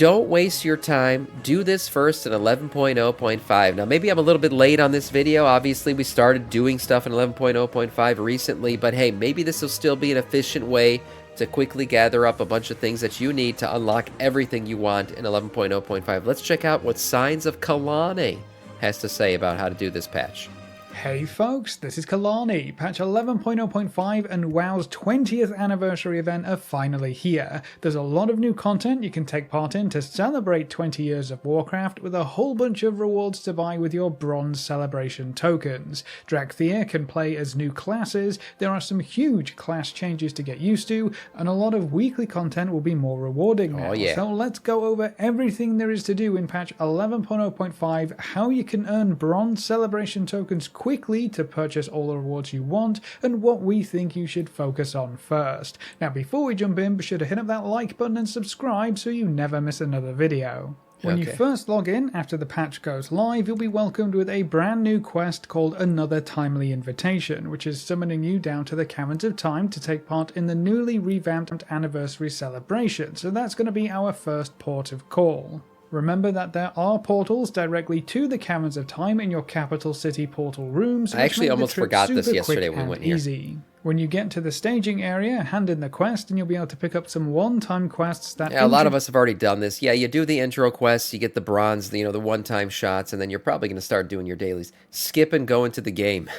don't waste your time. Do this first in 11.0.5. Now, maybe I'm a little bit late on this video. Obviously, we started doing stuff in 11.0.5 recently, but hey, maybe this will still be an efficient way to quickly gather up a bunch of things that you need to unlock everything you want in 11.0.5. Let's check out what Signs of Kalane has to say about how to do this patch. Hey folks, this is Kalani. Patch 11.0.5 and WoW's 20th anniversary event are finally here. There's a lot of new content you can take part in to celebrate 20 years of Warcraft, with a whole bunch of rewards to buy with your Bronze Celebration tokens. Drakthir can play as new classes, there are some huge class changes to get used to, and a lot of weekly content will be more rewarding now. Oh, yeah. So let's go over everything there is to do in patch 11.0.5, how you can earn Bronze Celebration tokens quickly to purchase all the rewards you want, and what we think you should focus on first. Now before we jump in, be sure to hit up that like button and subscribe so you never miss another video. When you first log in after the patch goes live, you'll be welcomed with a brand new quest called Another Timely Invitation, which is summoning you down to the Caverns of Time to take part in the newly revamped anniversary celebration. So that's going to be our first port of call. Remember that there are portals directly to the Caverns of Time in your capital city portal rooms. I actually almost forgot this yesterday when we went here. Easy. When you get to the staging area, hand in the quest and you'll be able to pick up some one-time quests that... Yeah, a lot of us have already done this. Yeah, you do the intro quests, you get the bronze, the one-time shots, and then you're probably going to start doing your dailies. Skip and go into the game.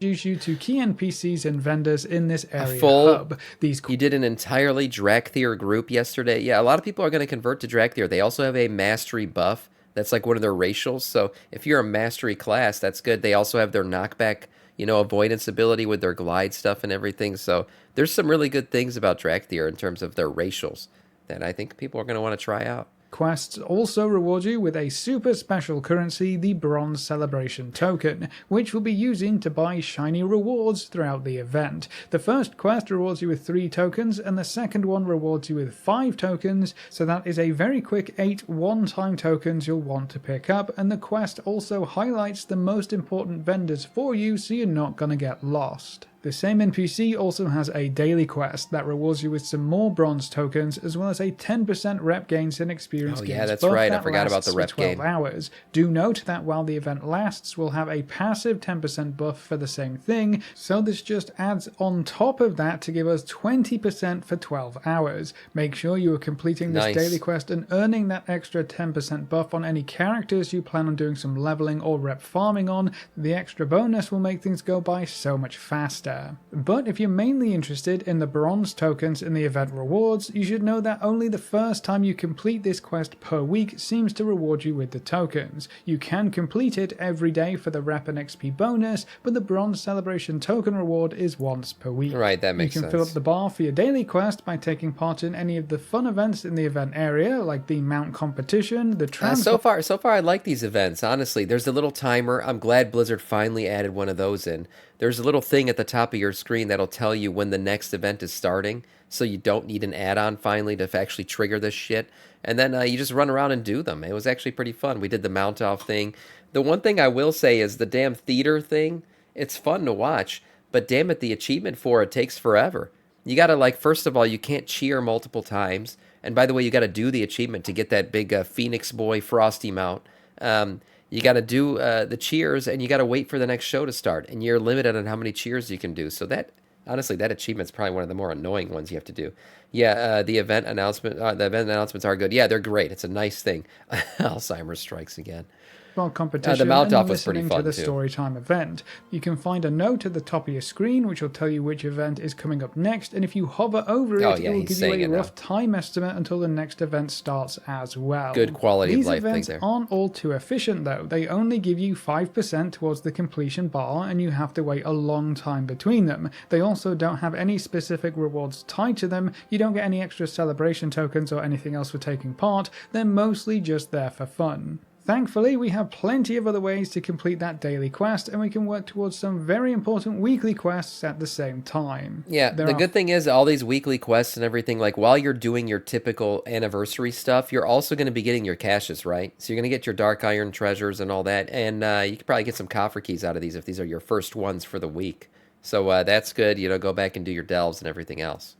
Introduce you to key NPCs and vendors in this area hub. You did an entirely Drakthir group yesterday. Yeah, a lot of people are going to convert to Drakthir. They also have a mastery buff. That's like one of their racials. So if you're a mastery class, that's good. They also have their knockback, avoidance ability with their glide stuff and everything. So there's some really good things about Drakthir in terms of their racials that I think people are going to want to try out. Quests also reward you with a super special currency, the Bronze Celebration token, which we'll be using to buy shiny rewards throughout the event. The first quest rewards you with 3 tokens, and the second one rewards you with 5 tokens, so that is a very quick 8 one-time tokens you'll want to pick up, and the quest also highlights the most important vendors for you so you're not gonna get lost. The same NPC also has a daily quest that rewards you with some more bronze tokens, as well as a 10% rep gains and experience gains. Yeah, that's right. I forgot about the rep gain. 12 hours. Do note that while the event lasts, we'll have a passive 10% buff for the same thing, so this just adds on top of that to give us 20% for 12 hours. Make sure you are completing this daily quest and earning that extra 10% buff on any characters you plan on doing some leveling or rep farming on. The extra bonus will make things go by so much faster. But if you're mainly interested in the bronze tokens in the event rewards, you should know that only the first time you complete this quest per week seems to reward you with the tokens. You can complete it every day for the rep and XP bonus, but the Bronze Celebration token reward is once per week. Right, that makes sense. You can fill up the bar for your daily quest by taking part in any of the fun events in the event area, like the Mount Competition, the So far I like these events, honestly. There's a little timer. I'm glad Blizzard finally added one of those in. There's a little thing at the top of your screen that'll tell you when the next event is starting, so you don't need an add-on finally to actually trigger this shit. And then you just run around and do them. It was actually pretty fun. We did the mount-off thing. The one thing I will say is the damn theater thing, it's fun to watch, but damn it, the achievement for it takes forever. You gotta, first of all, you can't cheer multiple times. And by the way, you gotta do the achievement to get that big Phoenix Boy Frosty mount. You got to do the cheers, and you got to wait for the next show to start, and you're limited on how many cheers you can do. So that, honestly, that achievement's probably one of the more annoying ones you have to do. Yeah, the event announcements are good. Yeah, they're great. It's a nice thing. Alzheimer's strikes again. Competition the mount-off and was pretty listening fun to the too. Storytime event. You can find a note at the top of your screen which will tell you which event is coming up next, and if you hover over it, it will give you a rough time estimate until the next event starts as well. Good quality of life thing there. These events aren't all too efficient though. They only give you 5% towards the completion bar, and you have to wait a long time between them. They also don't have any specific rewards tied to them. You don't get any extra celebration tokens or anything else for taking part. They're mostly just there for fun. Thankfully, we have plenty of other ways to complete that daily quest, and we can work towards some very important weekly quests at the same time. Yeah, the good thing is all these weekly quests and everything, while you're doing your typical anniversary stuff, you're also going to be getting your caches, right? So you're going to get your Dark Iron treasures and all that, and you could probably get some coffer keys out of these if these are your first ones for the week. So that's good, go back and do your delves and everything else.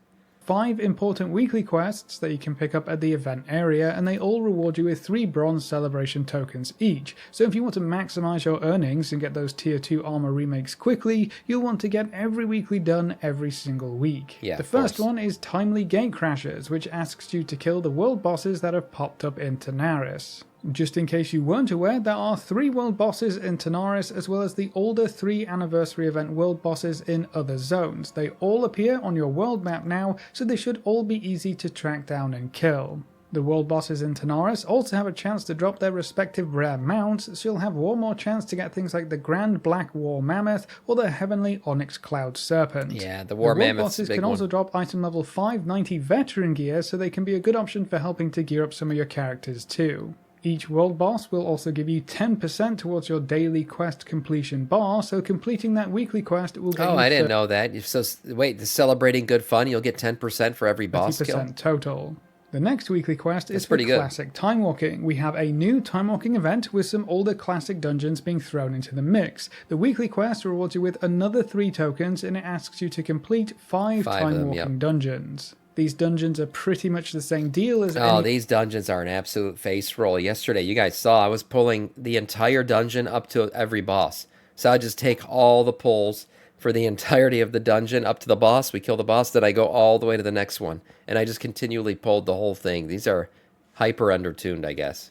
5 important weekly quests that you can pick up at the event area, and they all reward you with 3 bronze celebration tokens each. So if you want to maximize your earnings and get those tier 2 armor remakes quickly, you'll want to get every weekly done every single week. Yeah, the first one is Timely Gatecrashers, which asks you to kill the world bosses that have popped up in Tanaris. Just in case you weren't aware, there are 3 world bosses in Tanaris, as well as the older 3 anniversary event world bosses in other zones. They all appear on your world map now, so they should all be easy to track down and kill. The world bosses in Tanaris also have a chance to drop their respective rare mounts, so you'll have one more chance to get things like the Grand Black War Mammoth or the Heavenly Onyx Cloud Serpent. Yeah, the War Mammoth's bosses a big can also one. drop item level 590 veteran gear, so they can be a good option for helping to gear up some of your characters too. Each world boss will also give you 10% towards your daily quest completion bar, so completing that weekly quest will get you I didn't know that. So wait, the celebrating good fun, you'll get 10% for every boss 30% kill? total. The next weekly quest is for pretty good. classic time walking. We have a new time walking event with some older classic dungeons being thrown into the mix. The weekly quest rewards you with another 3 tokens, and it asks you to complete 5 time walking dungeons. These dungeons are pretty much the same deal as these dungeons are an absolute face roll. Yesterday, you guys saw I was pulling the entire dungeon up to every boss. So I just take all the pulls for the entirety of the dungeon up to the boss. We kill the boss, then I go all the way to the next one. And I just continually pulled the whole thing. These are hyper undertuned, I guess.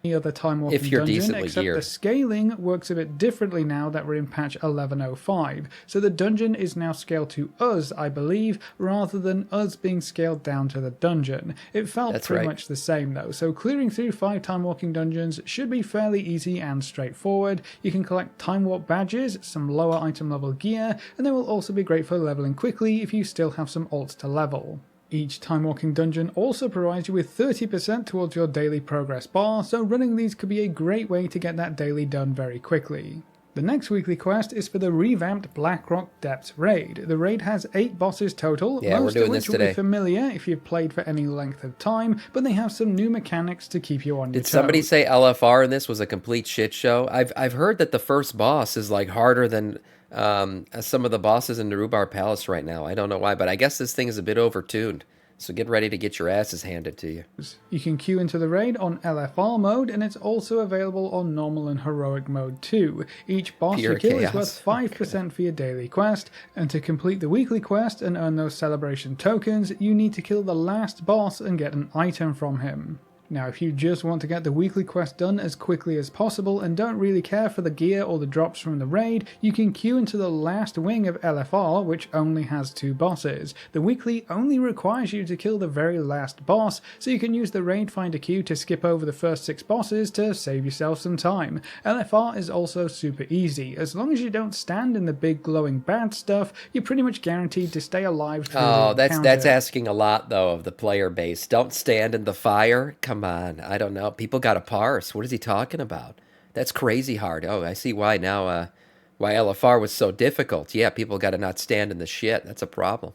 any other time walking If you're dungeon, decently except geared. the scaling works a bit differently now that we're in patch 11.05. So the dungeon is now scaled to us, I believe, rather than us being scaled down to the dungeon. It felt That's pretty right. much the same though, so clearing through 5 time walking dungeons should be fairly easy and straightforward. You can collect time warp badges, some lower item level gear, and they will also be great for leveling quickly if you still have some alts to level. Each time walking dungeon also provides you with 30% towards your daily progress bar, so running these could be a great way to get that daily done very quickly. The next weekly quest is for the revamped Blackrock Depths raid. The raid has 8 bosses total, Yeah, we're most doing of this which will be today. familiar if you've played for any length of time, but they have some new mechanics to keep you on your Did toes. somebody say LFR in this was a complete shit show? I've heard that the first boss is like harder than some of the bosses in Narubar Palace right now. I don't know why, but I guess this thing is a bit overtuned. So get ready to get your asses handed to you. You can queue into the raid on LFR mode, and it's also available on normal and heroic mode too. Each boss Pure you kill chaos. is worth 5% for your daily quest, and to complete the weekly quest and earn those celebration tokens, you need to kill the last boss and get an item from him. Now, if you just want to get the weekly quest done as quickly as possible and don't really care for the gear or the drops from the raid, you can queue into the last wing of LFR, which only has 2 bosses. The weekly only requires you to kill the very last boss, so you can use the raid finder queue to skip over the first 6 bosses to save yourself some time. LFR is also super easy. As long as you don't stand in the big glowing bad stuff, you're pretty much guaranteed to stay alive through the That's encounter. asking a lot though of the player base. Don't stand in the fire. Come on, I don't know. People got to parse. What is he talking about? That's crazy hard. Oh, I see why now. Why LFR was so difficult. Yeah, people got to not stand in the shit. That's a problem.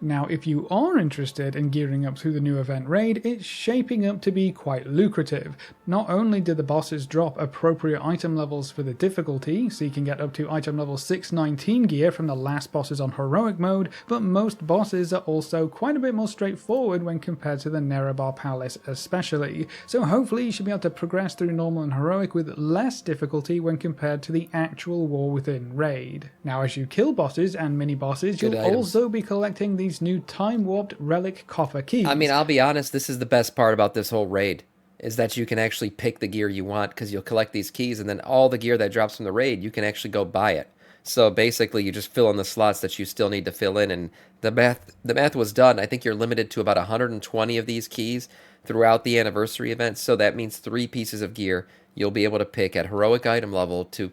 Now, if you are interested in gearing up to the new event raid, it's shaping up to be quite lucrative. Not only do the bosses drop appropriate item levels for the difficulty, so you can get up to item level 619 gear from the last bosses on heroic mode, but most bosses are also quite a bit more straightforward when compared to the Nerebar Palace especially. So hopefully you should be able to progress through normal and heroic with less difficulty when compared to the actual War Within raid. Now, as you kill bosses and mini bosses, Good you'll items. also be collecting these new time-warped relic coffer keys. I mean, I'll be honest. This is the best part about this whole raid, is that you can actually pick the gear you want because you'll collect these keys, and then all the gear that drops from the raid, you can actually go buy it. So basically, you just fill in the slots that you still need to fill in, and the math was done. I think you're limited to about 120 of these keys throughout the anniversary event. So that means 3 pieces of gear you'll be able to pick at heroic item level to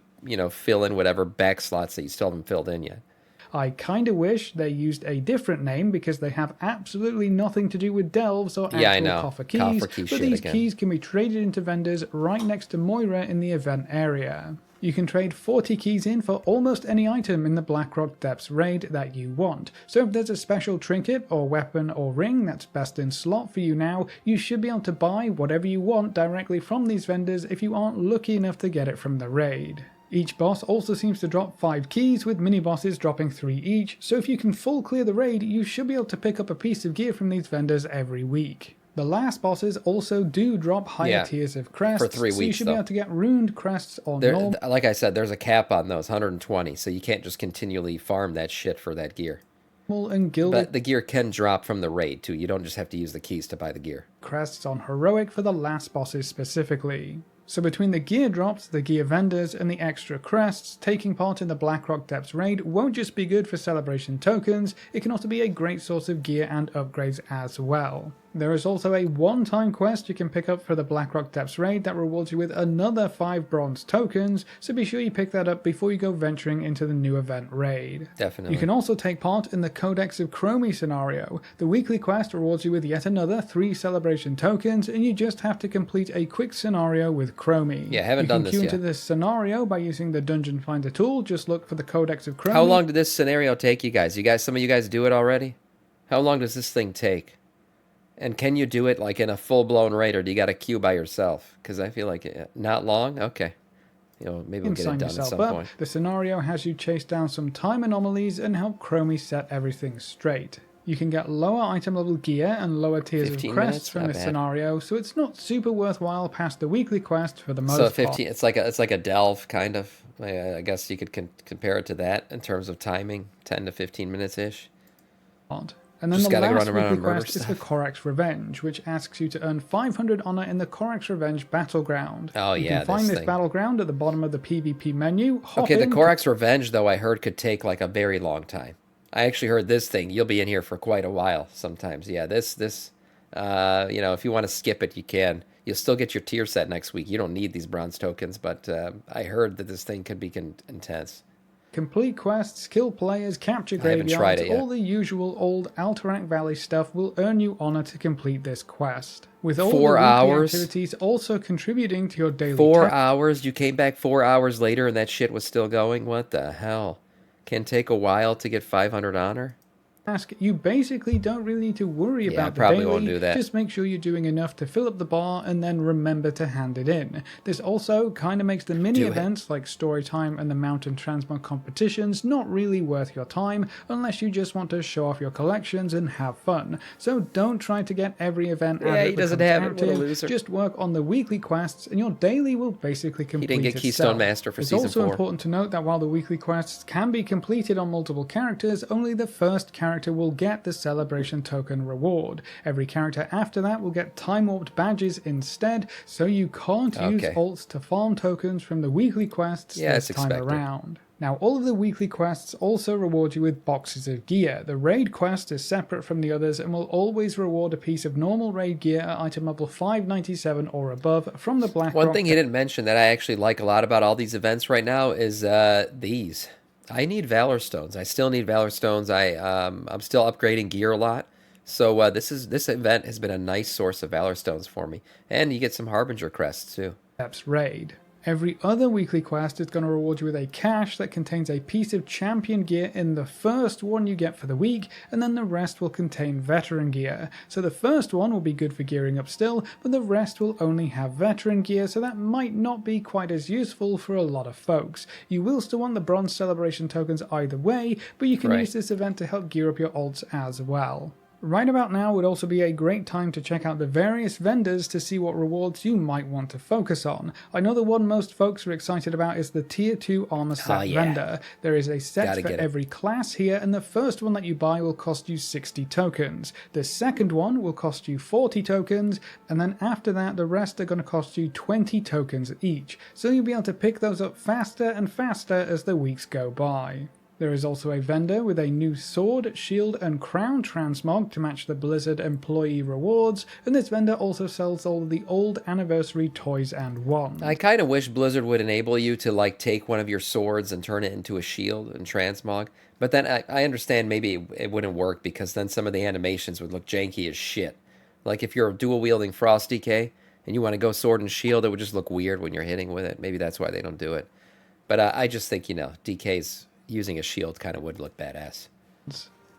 fill in whatever back slots that you still haven't filled in yet. I kinda wish they used a different name because they have absolutely nothing to do with delves or Yeah, I actual know. coffer keys, Coffer key but shit these again. keys can be traded into vendors right next to Moira in the event area. You can trade 40 keys in for almost any item in the Blackrock Depths raid that you want. So if there's a special trinket or weapon or ring that's best in slot for you now, you should be able to buy whatever you want directly from these vendors if you aren't lucky enough to get it from the raid. Each boss also seems to drop 5 keys, with mini-bosses dropping 3 each, so if you can full clear the raid, you should be able to pick up a piece of gear from these vendors every week. The last bosses also do drop higher tiers of crests, for 3 so you weeks should though. be able to get ruined crests or normal. Like I said, there's a cap on those, 120, so you can't just continually farm that shit for that gear. And gilded But the gear can drop from the raid too. You don't just have to use the keys to buy the gear. crests on heroic for the last bosses specifically. So between the gear drops, the gear vendors, and the extra crests, taking part in the Blackrock Depths raid won't just be good for celebration tokens, it can also be a great source of gear and upgrades as well. There is also a one-time quest you can pick up for the Blackrock Depths raid that rewards you with another 5 bronze tokens, so be sure you pick that up before you go venturing into the new event raid. Definitely. You can also take part in the Codex of Chromie scenario. The weekly quest rewards you with yet another 3 celebration tokens, and you just have to complete a quick scenario with Chromie. Yeah, I haven't done this yet. You can queue into this scenario by using the Dungeon Finder tool. Just look for the Codex of Chromie. How long did this scenario take you guys? Some of you guys do it already? How long does this thing take? And can you do it like in a full-blown raid, or do you got to queue by yourself? Because I feel like not long. Okay. Maybe we'll get it done at some point. The scenario has you chase down some time anomalies and help Chromie set everything straight. You can get lower item level gear and lower tiers of crests from this scenario, so it's not super worthwhile past the weekly quest for the most part. So 15, it's like a delve kind of. I guess you could compare it to that in terms of timing, 10 to 15 minutes ish. And then the last weekly quest is the Corax Revenge, which asks you to earn 500 honor in the Corax Revenge Battleground. Oh, you yeah, can find this battleground at the bottom of the PvP menu. Okay, the Corax Revenge, though, I heard could take like a very long time. I actually heard this thing, you'll be in here for quite a while sometimes. Yeah, this if you want to skip it, you can. You'll still get your tier set next week. You don't need these bronze tokens, but I heard that this thing could be intense. Complete quests, kill players, capture graveyards, all the usual old Alterac Valley stuff will earn you honor to complete this quest. With all 4 the hours activities also contributing to your daily 4 hours? You came back 4 hours later and that shit was still going? What the hell? Can take a while to get 500 honor? You basically don't really need to worry about the daily. Won't do that. Just make sure you're doing enough to fill up the bar and then remember to hand it in. This also kind of makes the mini events like Storytime and the Mountain Transmog competitions not really worth your time unless you just want to show off your collections and have fun. So don't try to get every event out. Yeah, he doesn't have it. What a loser. Just work on the weekly quests and your daily will basically complete itself. He didn't get Keystone Master for Season 4. It's also important to note that while the weekly quests can be completed on multiple characters, only the first character will get the celebration token reward. Every character after that will get time warped badges instead, so you can't use alts to farm tokens from the weekly quests this time around. Now, all of the weekly quests also reward you with boxes of gear. The raid quest is separate from the others and will always reward a piece of normal raid gear at item level 597 or above from the Blackrock. One thing he didn't mention that I actually like a lot about all these events right now is these. I need Valor Stones. I still need Valor Stones. I'm still upgrading gear a lot. So this event has been a nice source of Valor Stones for me. And you get some Harbinger crests too. That's raid. Every other weekly quest is going to reward you with a cache that contains a piece of champion gear in the first one you get for the week, and then the rest will contain veteran gear. So the first one will be good for gearing up still, but the rest will only have veteran gear, so that might not be quite as useful for a lot of folks. You will still want the bronze celebration tokens either way, but you can use this event to help gear up your alts as well. Right about now would also be a great time to check out the various vendors to see what rewards you might want to focus on. I know the one most folks are excited about is the Tier 2 Armor Set vendor. There is a set for every class here, and the first one that you buy will cost you 60 tokens. The second one will cost you 40 tokens, and then after that the rest are going to cost you 20 tokens each. So you'll be able to pick those up faster and faster as the weeks go by. There is also a vendor with a new sword, shield, and crown transmog to match the Blizzard employee rewards, and this vendor also sells all of the old anniversary toys and wands. I kind of wish Blizzard would enable you to like take one of your swords and turn it into a shield and transmog, but then I understand maybe it wouldn't work because then some of the animations would look janky as shit. Like if you're dual wielding Frost DK and you want to go sword and shield, it would just look weird when you're hitting with it. Maybe that's why they don't do it. But I just think, DK's using a shield kind of would look badass.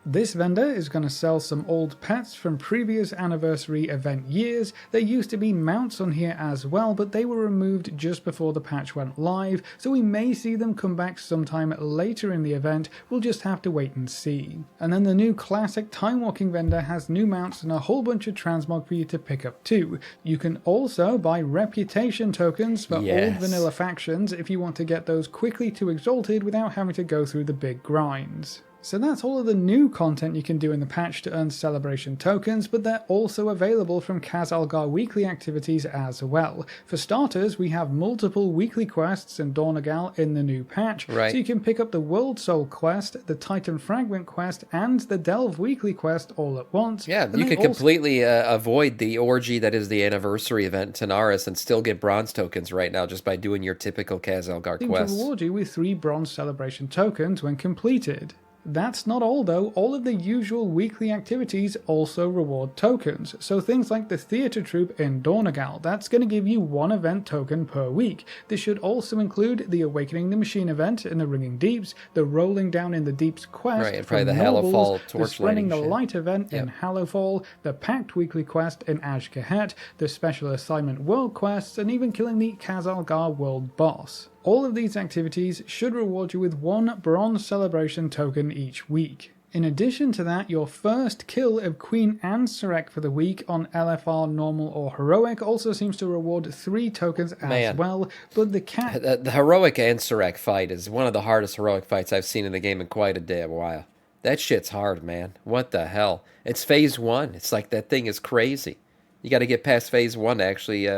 This vendor is going to sell some old pets from previous anniversary event years. There used to be mounts on here as well, but they were removed just before the patch went live, so we may see them come back sometime later in the event. We'll just have to wait and see. And then the new classic time walking vendor has new mounts and a whole bunch of transmog for you to pick up too. You can also buy reputation tokens for old vanilla factions if you want to get those quickly to exalted without having to go through the big grinds. So that's all of the new content you can do in the patch to earn celebration tokens, but they're also available from Khazalgar weekly activities as well. For starters, we have multiple weekly quests in Dornogal in the new patch, so you can pick up the World Soul quest, the Titan Fragment quest, and the Delve weekly quest all at once. Yeah, you could completely avoid the orgy that is the anniversary event in Tanaris and still get bronze tokens right now just by doing your typical Khazalgar quests. To reward you with 3 bronze celebration tokens when completed. That's not all though, all of the usual weekly activities also reward tokens, so things like the Theatre Troupe in Dornogal, that's going to give you 1 event token per week. This should also include the Awakening the Machine event in the Ringing Deeps, the Rolling Down in the Deeps quest and probably the Hallowfall the Spreading the Light event in Hallowfall, the Pact weekly quest in Azj-Kahet, the Special Assignment World quests, and even killing the Khazalgar World Boss. All of these activities should reward you with 1 bronze celebration token each week. In addition to that, your first kill of Queen Ansarek for the week on LFR Normal or Heroic also seems to reward 3 tokens as well, but the Heroic Ansarek fight is one of the hardest Heroic fights I've seen in the game in quite a damn while. That shit's hard, man. What the hell? It's phase 1. It's like that thing is crazy. You got to get past phase 1 to actually...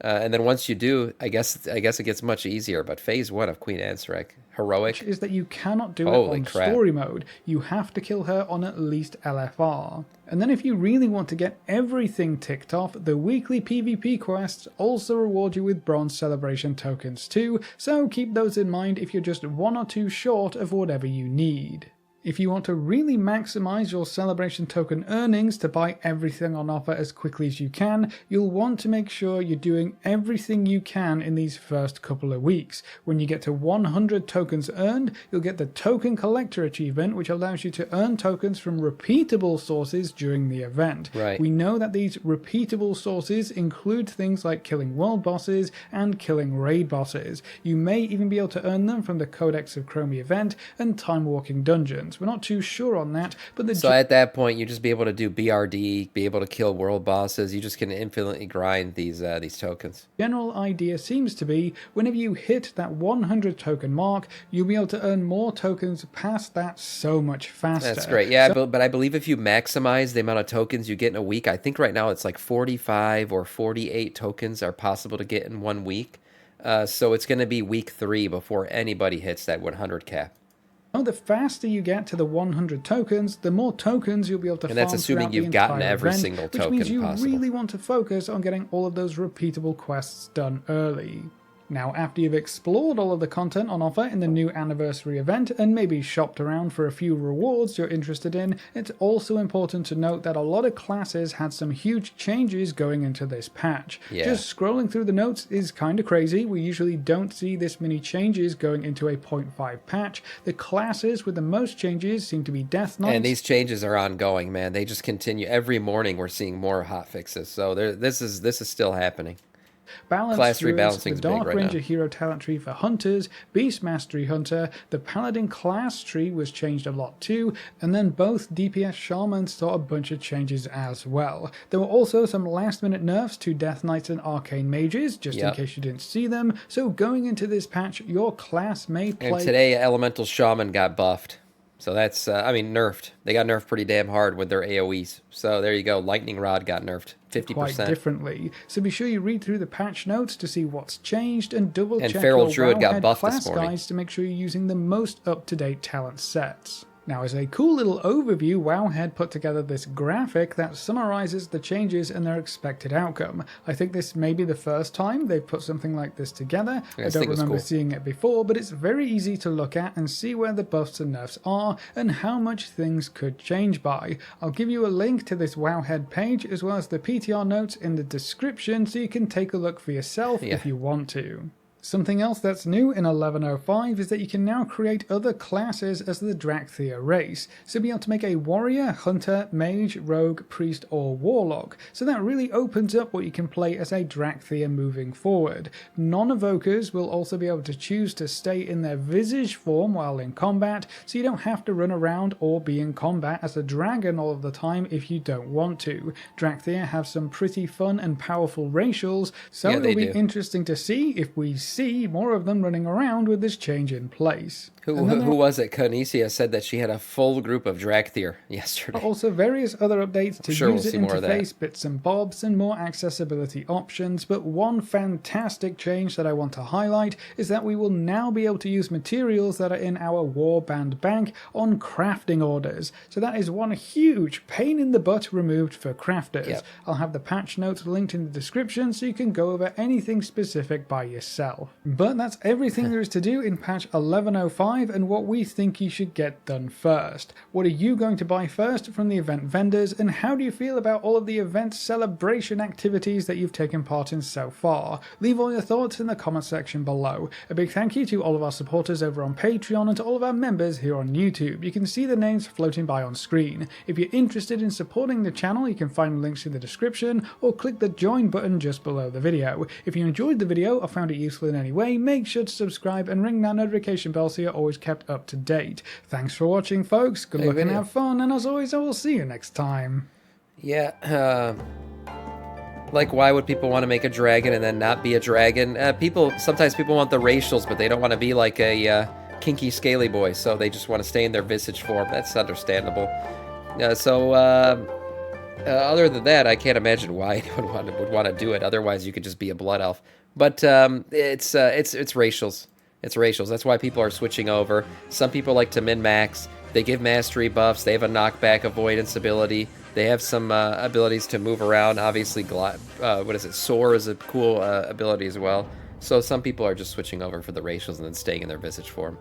and then once you do, I guess it gets much easier. But phase 1 of Queen Ansarek, Heroic, is that you cannot do it on story mode. You have to kill her on at least LFR. And then if you really want to get everything ticked off, the weekly PvP quests also reward you with bronze celebration tokens too, so keep those in mind if you're just 1 or 2 short of whatever you need. If you want to really maximize your celebration token earnings to buy everything on offer as quickly as you can, you'll want to make sure you're doing everything you can in these first couple of weeks. When you get to 100 tokens earned, you'll get the Token Collector achievement, which allows you to earn tokens from repeatable sources during the event. We know that these repeatable sources include things like killing world bosses and killing raid bosses. You may even be able to earn them from the Codex of Chromie event and Time Walking Dungeons. We're not too sure on that, but so at that point you just be able to do BRD, be able to kill world bosses. You just can infinitely grind these tokens. General idea seems to be whenever you hit that 100 token mark, you'll be able to earn more tokens past that so much faster. That's great. Yeah, but I believe if you maximize the amount of tokens you get in a week, I think right now it's like 45 or 48 tokens are possible to get in 1 week. So it's going to be week 3 before anybody hits that 100 cap. The faster you get to the 100 tokens, the more tokens you'll be able to farm. And that's assuming you've gotten every single token possible. Which means you really want to focus on getting all of those repeatable quests done early. Now, after you've explored all of the content on offer in the new anniversary event and maybe shopped around for a few rewards you're interested in, it's also important to note that a lot of classes had some huge changes going into this patch. Just scrolling through the notes is kind of crazy. We usually don't see this many changes going into a 0.5 patch. The classes with the most changes seem to be Death Knights. And these changes are ongoing, man. They just continue. Every morning we're seeing more hotfixes. So this is still happening. Class rebalancing, the Dark Ranger hero talent tree for hunters, Beast Mastery Hunter, the Paladin class tree was changed a lot too, and then both DPS Shamans saw a bunch of changes as well. There were also some last minute nerfs to Death Knights and Arcane Mages, just in case you didn't see them, so going into this patch, your class may play... And today Elemental Shaman got buffed. So that's, nerfed. They got nerfed pretty damn hard with their AoEs. So there you go. Lightning Rod got nerfed 50%. Quite differently. So be sure you read through the patch notes to see what's changed and double check Feral your Druid got buffed class this morning. guides to make sure you're using the most up-to-date talent sets. Now, as a cool little overview, Wowhead put together this graphic that summarizes the changes and their expected outcome. I think this may be the first time they've put something like this together. I don't remember seeing it before, but it's very easy to look at and see where the buffs and nerfs are and how much things could change by. I'll give you a link to this Wowhead page as well as the PTR notes in the description so you can take a look for yourself if you want to. Something else that's new in 1105 is that you can now create other classes as the Dracthea race. So be able to make a warrior, hunter, mage, rogue, priest, or warlock. So that really opens up what you can play as a Dracthea moving forward. Non-evokers will also be able to choose to stay in their visage form while in combat, so you don't have to run around or be in combat as a dragon all of the time if you don't want to. Dracthea have some pretty fun and powerful racials, so Yeah, it'll they be do. interesting to see if we see more of them running around with this change in place. Who was it? Canisia said that she had a full group of Dracthyr yesterday. Also, various other updates to Sure, we'll user see more of that. interface, bits and bobs, and more accessibility options. But one fantastic change that I want to highlight is that we will now be able to use materials that are in our warband bank on crafting orders. So that is one huge pain in the butt removed for crafters. Yep. I'll have the patch notes linked in the description so you can go over anything specific by yourself. But that's everything there is to do in patch 1105 and what we think you should get done first. What are you going to buy first from the event vendors, and how do you feel about all of the event celebration activities that you've taken part in so far? Leave all your thoughts in the comment section below. A big thank you to all of our supporters over on Patreon and to all of our members here on YouTube. You can see the names floating by on screen. If you're interested in supporting the channel, you can find links in the description or click the join button just below the video. If you enjoyed the video or found it useful in any way, make sure to subscribe and ring that notification bell so you're always kept up to date. Thanks for watching, folks. Good luck and have fun, and as always, I will see you next time. Yeah, like, why would people want to make a dragon and then not be a dragon? Sometimes people want the racials, but they don't want to be like a kinky scaly boy, so they just want to stay in their visage form. That's understandable. Other than that, I can't imagine why anyone would want to do it. Otherwise, you could just be a blood elf. But it's racials. It's racials. That's why people are switching over. Some people like to min-max. They give mastery buffs. They have a knockback avoidance ability. They have some abilities to move around. Obviously, Soar is a cool ability as well. So some people are just switching over for the racials and then staying in their visage form.